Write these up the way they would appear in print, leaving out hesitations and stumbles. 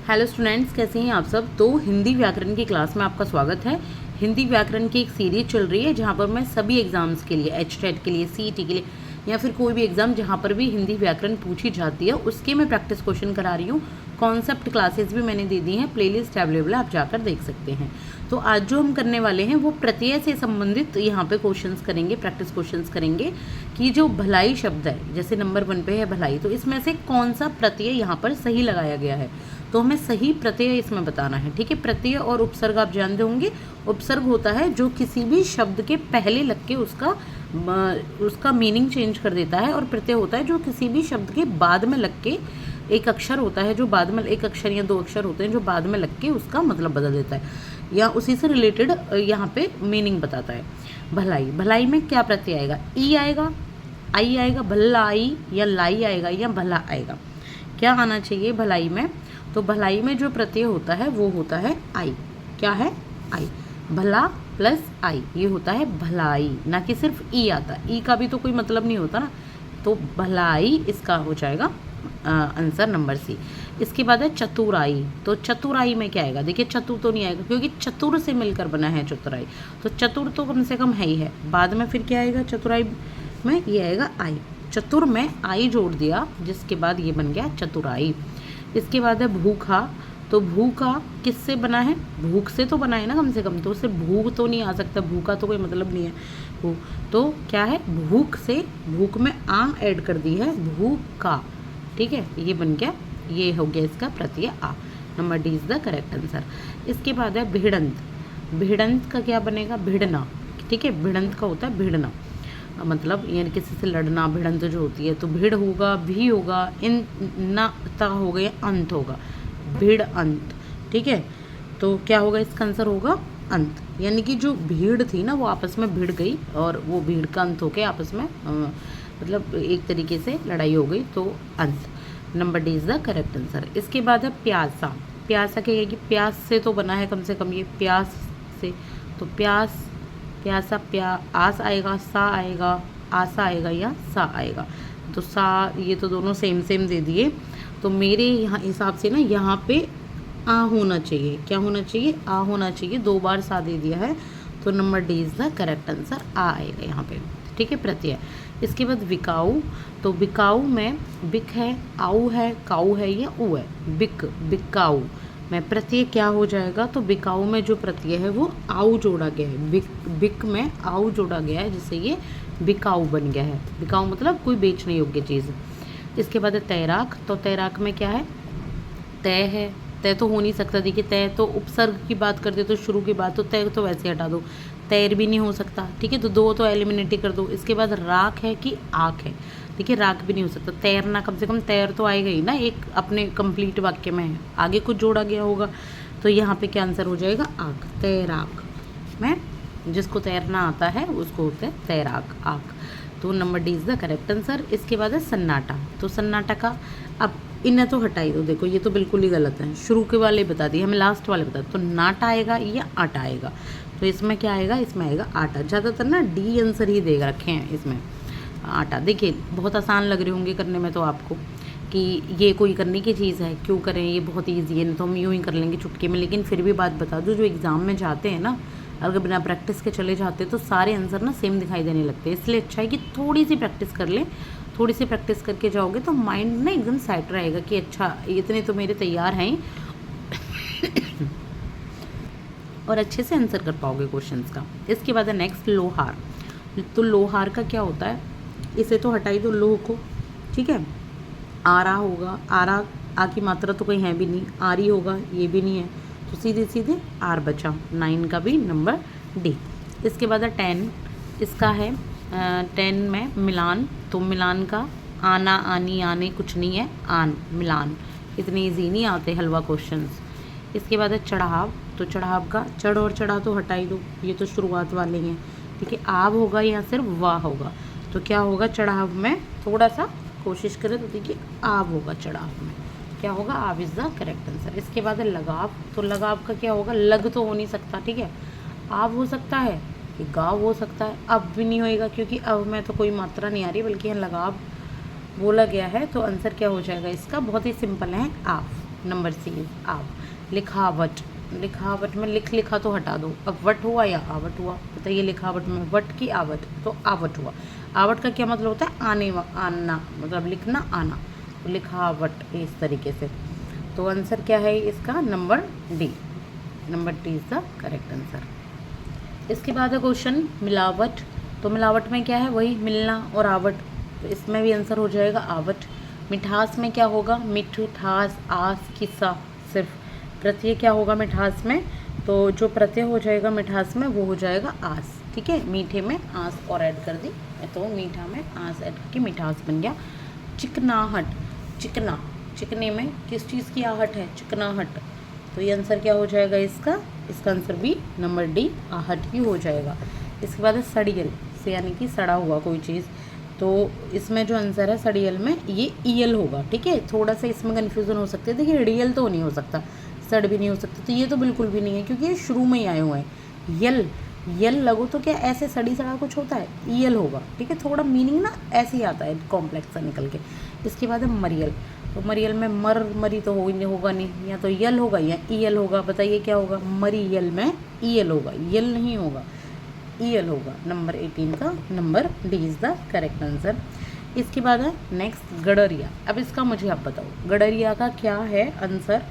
Hello students, कैसे हैं आप सब। तो हिंदी व्याकरण की क्लास में आपका स्वागत है। हिंदी व्याकरण की एक सीरीज चल रही है जहां पर मैं सभी एग्जाम्स के लिए, HTET के लिए, CET के लिए या फिर कोई भी एग्जाम जहां पर भी हिंदी व्याकरण पूछी जाती है उसके मैं प्रैक्टिस क्वेश्चन करा रही हूँ। कॉन्सेप्ट क्लासेस भी मैंने दे दी हैं, प्लेलिस्ट अवेलेबल है, आप जाकर देख सकते हैं। तो आज जो हम करने वाले हैं वो प्रत्यय से संबंधित यहाँ पे क्वेश्चंस करेंगे, प्रैक्टिस क्वेश्चंस करेंगे कि जो भलाई शब्द है, जैसे नंबर 1 पे है भलाई, तो इसमें से कौन सा प्रत्यय यहाँ पर सही लगाया गया है, तो हमें सही प्रत्यय इसमें बताना है। ठीक है, प्रत्यय और उपसर्ग आप जानते होंगे। उपसर्ग होता है जो किसी भी शब्द के पहले लग के उसका मीनिंग चेंज कर देता है, और प्रत्यय होता है जो किसी भी शब्द के बाद में लग के एक अक्षर होता है, जो बाद में एक अक्षर या 2 अक्षर होते हैं जो बाद में लग के उसका मतलब बदल देता है या उसी से रिलेटेड यहाँ पे मीनिंग बताता है। भलाई, भलाई में क्या प्रत्यय आएगा? ई आएगा, आई आएगा, भलाई या लाई आएगा या भला आएगा। क्या आना चाहिए भलाई में? तो भलाई में जो प्रत्यय होता है वो होता है आई। क्या है? आई। भला प्लस आई, ये होता है भलाई, ना कि सिर्फ ई आता। ई का भी तो कोई मतलब नहीं होता ना, तो भलाई इसका हो जाएगा आंसर नंबर सी। इसके बाद है चतुराई। तो चतुराई में क्या आएगा? देखिए, चतुर तो नहीं आएगा क्योंकि चतुर से मिलकर बना है चतुराई, तो चतुर तो कम से कम है ही है। बाद में फिर क्या आएगा चतुराई में? ये आएगा आई। चतुर में आई जोड़ दिया, जिसके बाद ये बन गया चतुराई। इसके बाद है भूखा। तो भूखा किससे बना है? भूख से तो बना है ना कम से कम, तो उससे भूख तो नहीं आ सकता, भूखा तो कोई मतलब नहीं है। भूख तो क्या है? भूख से, भूख में आ ऐड कर दी है, भूख का। ठीक है, ये बन गया, ये हो गया इसका प्रत्यय आ। Number D is the correct answer. इसके बाद है भिड़ंत। भिड़ंत का क्या बनेगा? भिड़ना। ठीक है, भिड़ंत का होता है भिड़ना, मतलब यानी किसी से लड़ना, भिड़ंत जो होती है। तो भिड़ होगा, भी होगा, इन ना ता हो गया, अंत होगा, भिड़ अंत। ठीक है, तो क्या होगा? इसका आंसर होगा अंत, यानी कि जो भीड़ थी ना वो आपस में भिड़ गई और वो भीड़ का अंत होके आपस में मतलब एक तरीके से लड़ाई हो गई, तो अंत। Number D is the correct answer. इसके बाद है प्यासा। प्यासा क्या है कि प्यास से तो बना है कम से कम, ये प्यास से, तो प्यास, प्यासा, आस आएगा, सा आएगा, आसा आएगा या सा आएगा। तो सा, ये तो दोनों सेम सेम दे दिए, तो मेरे यहाँ हिसाब से ना यहाँ पे आ होना चाहिए। क्या होना चाहिए? आ होना चाहिए। 2 बार सा दे दिया है, तो number D is the correct answer, आ आएगा यहाँ पे। ठीक है, प्रत्यय। इसके बाद बिकाऊ। तो बिकाऊ में बिक है, आऊ है, काऊ है या ऊ है? बिक, बिकाऊ में प्रत्यय क्या हो जाएगा? तो बिकाऊ में जो प्रत्यय है वो आऊ जोड़ा गया है, बिक, बिक में आऊ जोड़ा गया है, जिससे ये बिकाऊ बन गया है। बिकाऊ मतलब कोई बेचने योग्य चीज़। इसके बाद है तैराक। तो तैराक में क्या है? तय है, तय तो हो नहीं सकता। देखिए, तय तो उपसर्ग की बात करते तो शुरू की बात, तो तय तो वैसे हटा दो, तैर भी नहीं हो सकता। ठीक है, तो 2 तो एलिमिनेट ही कर दो। इसके बाद राख है कि आँख है? देखिए, राख भी नहीं हो सकता। तैरना, कम से कम तैर तो आएगा ही ना, एक अपने कंप्लीट वाक्य में है, आगे कुछ जोड़ा गया होगा, तो यहाँ पे क्या आंसर हो जाएगा? आँख। तैराक में जिसको तैरना आता है उसको होता है तैराक, आँख। तो number D is the correct answer. इसके बाद है सन्नाटा। तो सन्नाटा का, अब इन्हें तो हटाई दो, देखो ये तो बिल्कुल ही गलत है, शुरू के वाले बता दिए, हमें लास्ट वाले बता। तो नाटा आएगा या आटा आएगा? तो इसमें क्या आएगा? इसमें आएगा आटा। ज़्यादातर ना डी आंसर ही दे रखे हैं इसमें, आटा। देखिए, बहुत आसान लग रहे होंगे करने में तो आपको कि ये कोई करने की चीज़ है, क्यों करें, ये बहुत ईजी है, तो हम यूँ ही कर लेंगे चुटकी में। लेकिन फिर भी बात बता दूँ, जो एग्ज़ाम में जाते हैं ना, अगर बिना प्रैक्टिस के चले जाते तो सारे आंसर ना सेम दिखाई देने लगते हैं। इसलिए अच्छा है कि थोड़ी सी प्रैक्टिस कर लें। थोड़ी सी प्रैक्टिस करके जाओगे तो माइंड ना एकदम सेट रहेगा कि अच्छा, इतने तो मेरे तैयार हैं और अच्छे से आंसर कर पाओगे क्वेश्चंस का। इसके बाद है नेक्स्ट लोहार। तो लोहार का क्या होता है? इसे तो हटाई दो, लोह को। ठीक है, आरा होगा, आरा, आ की मात्रा तो कहीं है भी नहीं, आरी होगा, ये भी नहीं है, तो सीधे सीधे आर बचा। 9 का भी नंबर डी। इसके बाद है 10। इसका है 10 में मिलान। तो मिलान का आना, आनी, आने कुछ नहीं है, आन, मिलान। इतने ईजी नहीं आते हलवा क्वेश्चंस। इसके बाद है चढ़ाव। तो चढ़ाव का चढ़ और चढ़ा तो हटाई दो, ये तो शुरुआत वाले हैं। ठीक है, आव होगा या सिर्फ वाह होगा? तो क्या होगा चढ़ाव में? थोड़ा सा कोशिश करें तो देखिए, आव होगा चढ़ाव में। क्या होगा? आव इज द करेक्ट आंसर। इसके बाद है लगाव। तो लगाव का क्या होगा? लग तो हो नहीं सकता, ठीक है, आव हो सकता है, कि गाव हो सकता है, अब भी नहीं होएगा क्योंकि अब में तो कोई मात्रा नहीं आ रही, बल्कि यहाँ लगाव बोला गया है। तो आंसर क्या हो जाएगा इसका? बहुत ही सिंपल है, आव। नंबर सी इज आव। लिखावट, लिखावट में लिखा तो हटा दो, अब वट हुआ या आवट हुआ, बताइए लिखावट में वट की आवट, तो आवट हुआ। आवट का क्या मतलब होता है? आना, मतलब लिखना आना, तो लिखावट इस तरीके से। तो आंसर क्या है इसका? Number D. Number D is the correct answer. इसके बाद है क्वेश्चन मिलावट। तो मिलावट में क्या है? वही मिलना और आवट, तो इसमें भी आंसर हो जाएगा आवट। मिठास में क्या होगा? मिठास, आस, किस्सा, सिर्फ प्रत्यय क्या होगा मिठास में? तो जो प्रत्यय हो जाएगा मिठास में वो हो जाएगा आस। ठीक है, मीठे में आस और ऐड कर दी, तो मीठा में आस ऐड करके मिठास बन गया। चिकनाहट, चिकना, चिकने में किस चीज़ की आहट है? चिकनाहट, तो ये आंसर क्या हो जाएगा इसका? इसका आंसर भी नंबर डी आहट ही हो जाएगा। इसके बाद है सड़ियल, से यानी कि सड़ा हुआ कोई चीज़, तो इसमें जो आंसर है सड़ियल में ये ईयल होगा। ठीक है, थोड़ा सा इसमें कन्फ्यूज़न हो सकती है, देखिए रियल तो नहीं हो सकता, सड़ भी नहीं हो सकता, तो ये तो बिल्कुल भी नहीं है क्योंकि ये शुरू में ही आए हुए हैं। यल, यल लगो तो क्या ऐसे सड़ी सड़ा कुछ होता है? ईयल होगा। ठीक है, थोड़ा मीनिंग ना ऐसे ही आता है कॉम्प्लेक्स सा निकल के। इसके बाद है मरियल, तो मरियल में मरी तो होगा नहीं, या तो यल होगा या ईयल होगा, बताइए क्या होगा? मरियल में ईयल होगा, यल नहीं होगा, ईयल होगा। नंबर 18 का number D is the correct answer. इसके बाद है नेक्स्ट गडरिया। अब इसका मुझे आप बताओ गडरिया का क्या है आंसर?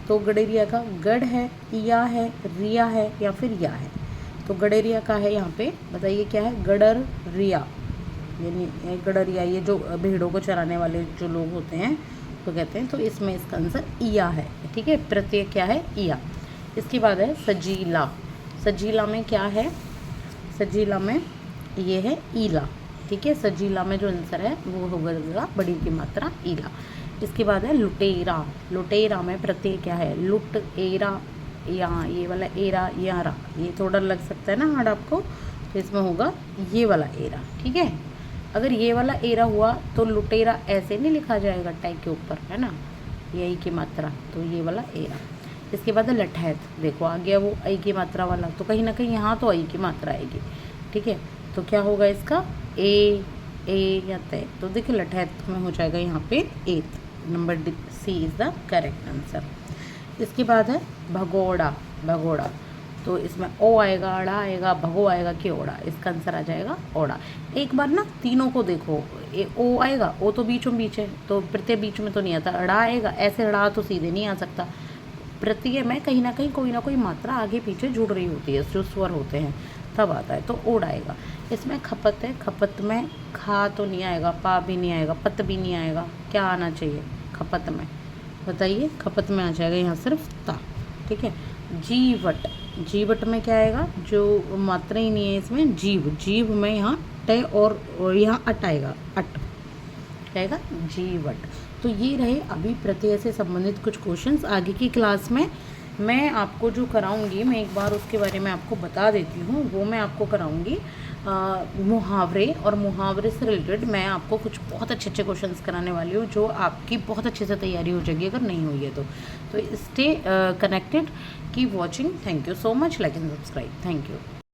तो गडरिया का गढ़ है, या है, रिया है या फिर या है? तो गडरिया का है यहाँ पे, बताइए क्या है? गडर रिया, यानी गडरिया, ये जो भेड़ों को चराने वाले जो लोग होते हैं तो कहते हैं, तो इसमें इसका आंसर इया है। ठीक है, प्रत्यय क्या है? इया। इसके बाद है सजीला। सजीला में क्या है? सजीला में ये है ईला। ठीक है, सजीला में जो आंसर है वो होगा बड़ी की मात्रा ईला। इसके बाद है लुटेरा। लुटेरा में प्रत्यय क्या है? लुट एरा, या ये वाला एरा, यारा, ये थोड़ा लग सकता है ना हार्ड आपको, तो इसमें होगा ये वाला एरा। ठीक है, अगर ये वाला एरा हुआ तो लुटेरा ऐसे नहीं लिखा जाएगा टैग के ऊपर, है ना, यही की मात्रा, तो ये वाला एरा। इसके बाद है लठैत, देखो आ गया वो आई की मात्रा वाला, तो कहीं ना कहीं यहाँ तो आई की मात्रा आएगी। ठीक है, तो क्या होगा इसका? ए या तय, तो देखिए लठैत में हो जाएगा यहाँ पे एत। Number C is the correct answer. इसके बाद है भगोड़ा। भगोड़ा, तो इसमें ओ आएगा, अड़ा आएगा, भगो आएगा कि ओड़ा, इसका आंसर आ जाएगा ओड़ा। एक बार ना तीनों को देखो, ओ आएगा, ओ तो बीचों बीच है तो प्रत्यय बीच में तो नहीं आता, अड़ा आएगा, ऐसे अड़ा तो सीधे नहीं आ सकता, प्रत्यय में कहीं ना कहीं कोई ना कोई मात्रा आगे पीछे जुड़ रही होती है, जो स्वर होते हैं तब आता है, तो ओड़ आएगा। इसमें खपत है, खपत में खा तो नहीं आएगा, पा भी नहीं आएगा, पत भी नहीं आएगा, क्या आना चाहिए खपत में? बताइए, खपत में आ जाएगा यहाँ सिर्फ ता। ठीक है, जीवट। जीवट में क्या आएगा? जो मात्रा ही नहीं है इसमें, जीव, जीव में यहाँ ट और यहाँ अट आएगा, अट आएगा जीवट। तो ये रहे अभी प्रत्यय से संबंधित कुछ क्वेश्चंस। आगे की क्लास में मैं आपको जो कराऊंगी, मैं एक बार उसके बारे में आपको बता देती हूँ, वो मैं आपको कराऊंगी मुहावरे, और मुहावरे से रिलेटेड मैं आपको कुछ बहुत अच्छे अच्छे क्वेश्चंस कराने वाली हूँ, जो आपकी बहुत अच्छे से तैयारी हो जाएगी अगर नहीं हुई है तो stay connected, keep watching. Thank you so much, like and subscribe. Thank you.